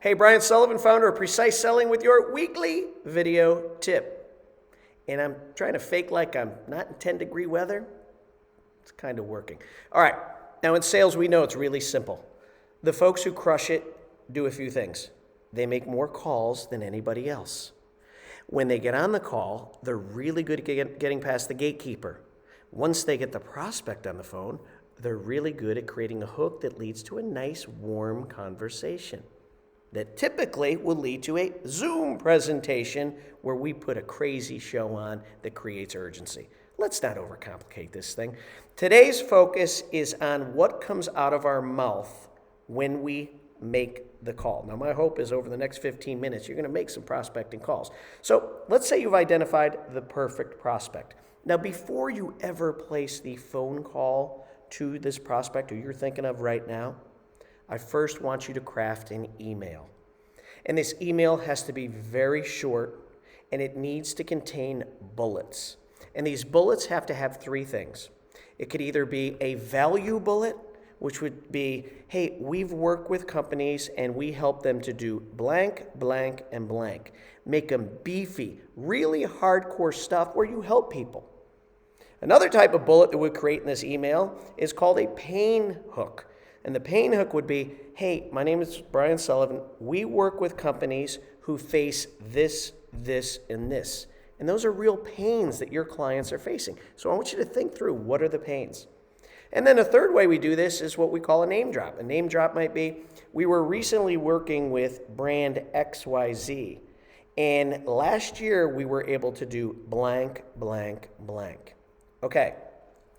Hey, Brian Sullivan, founder of Precise Selling with your weekly video tip. And I'm trying to fake like I'm not in 10-degree weather. It's kind of working. All right, now in sales, we know it's really simple. The folks who crush it do a few things. They make more calls than anybody else. When they get on the call, they're really good at getting past the gatekeeper. Once they get the prospect on the phone, they're really good at creating a hook that leads to a nice, warm conversation that typically will lead to a Zoom presentation where we put a crazy show on that creates urgency. Let's not overcomplicate this thing. Today's focus is on what comes out of our mouth when we make the call. Now, my hope is over the next 15 minutes, you're going to make some prospecting calls. So let's say you've identified the perfect prospect. Now, before you ever place the phone call to this prospect who you're thinking of right now, I first want you to craft an email. And this email has to be very short, and it needs to contain bullets. And these bullets have to have three things. It could either be a value bullet, which would be, hey, we've worked with companies and we help them to do blank, blank, and blank. Make them beefy, really hardcore stuff where you help people. Another type of bullet that we create in this email is called a pain hook. And the pain hook would be, hey, my name is Brian Sullivan. We work with companies who face this, this, and this. And those are real pains that your clients are facing. So I want you to think through, what are the pains? And then a third way we do this is what we call a name drop. A name drop might be, we were recently working with brand XYZ. And last year we were able to do blank, blank, blank. Okay,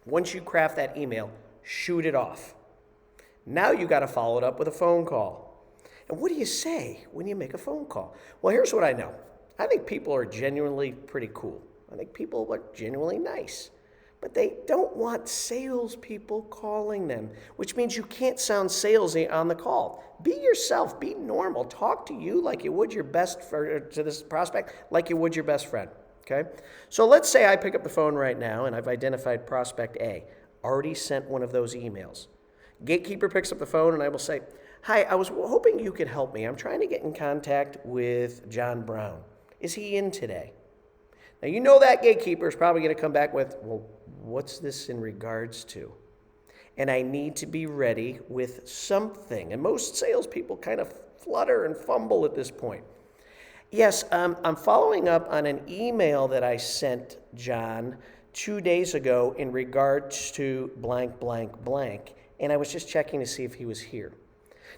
once you craft that email, shoot it off. Now you got to follow it up with a phone call. And what do you say when you make a phone call? Well, here's what I know. I think people are genuinely pretty cool. I think people are genuinely nice. But they don't want salespeople calling them, which means you can't sound salesy on the call. Be yourself. Be normal. Talk to you like you would your to this prospect, like you would your best friend. Okay? So let's say I pick up the phone right now and I've identified prospect A. Already sent one of those emails. Gatekeeper picks up the phone and I will say, hi, I was hoping you could help me. I'm trying to get in contact with John Brown. Is he in today? Now, you know that gatekeeper is probably going to come back with, well, what's this in regards to? And I need to be ready with something. And most salespeople kind of flutter and fumble at this point. Yes, I'm following up on an email that I sent John 2 days ago in regards to blank, blank, blank. And I was just checking to see if he was here.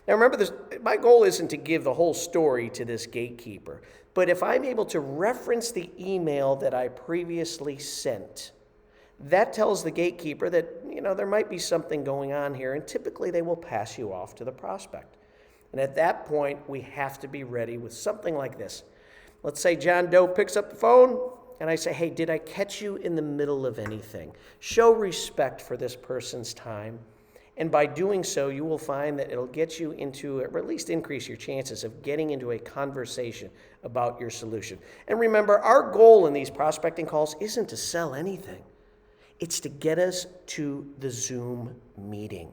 Now remember, my goal isn't to give the whole story to this gatekeeper. But if I'm able to reference the email that I previously sent, that tells the gatekeeper that, there might be something going on here, and typically they will pass you off to the prospect. And at that point, we have to be ready with something like this. Let's say John Doe picks up the phone, and I say, hey, did I catch you in the middle of anything? Show respect for this person's time. And by doing so, you will find that it'll get you into, or at least increase your chances of getting into a conversation about your solution. And remember, our goal in these prospecting calls isn't to sell anything. It's to get us to the Zoom meeting.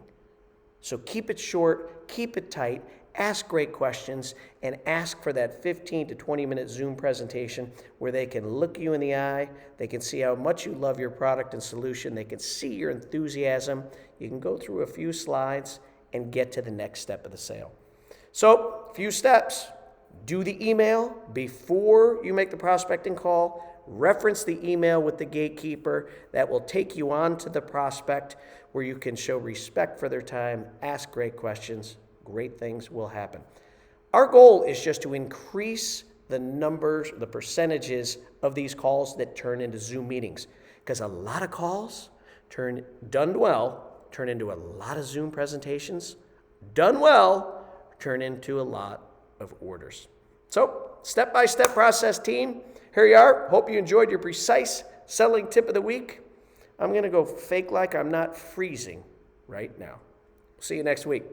So keep it short, keep it tight, ask great questions, and ask for that 15 to 20-minute Zoom presentation where they can look you in the eye, they can see how much you love your product and solution, they can see your enthusiasm. You can go through a few slides and get to the next step of the sale. So, a few steps. Do the email before you make the prospecting call. Reference the email with the gatekeeper. That will take you on to the prospect where you can show respect for their time, ask great questions. Great things will happen. Our goal is just to increase the numbers, the percentages of these calls that turn into Zoom meetings. Because a lot of calls, done well, turn into a lot of Zoom presentations. Done well, turn into a lot of orders. So, step-by-step process, team. Here you are. Hope you enjoyed your precise selling tip of the week. I'm going to go fake like I'm not freezing right now. See you next week.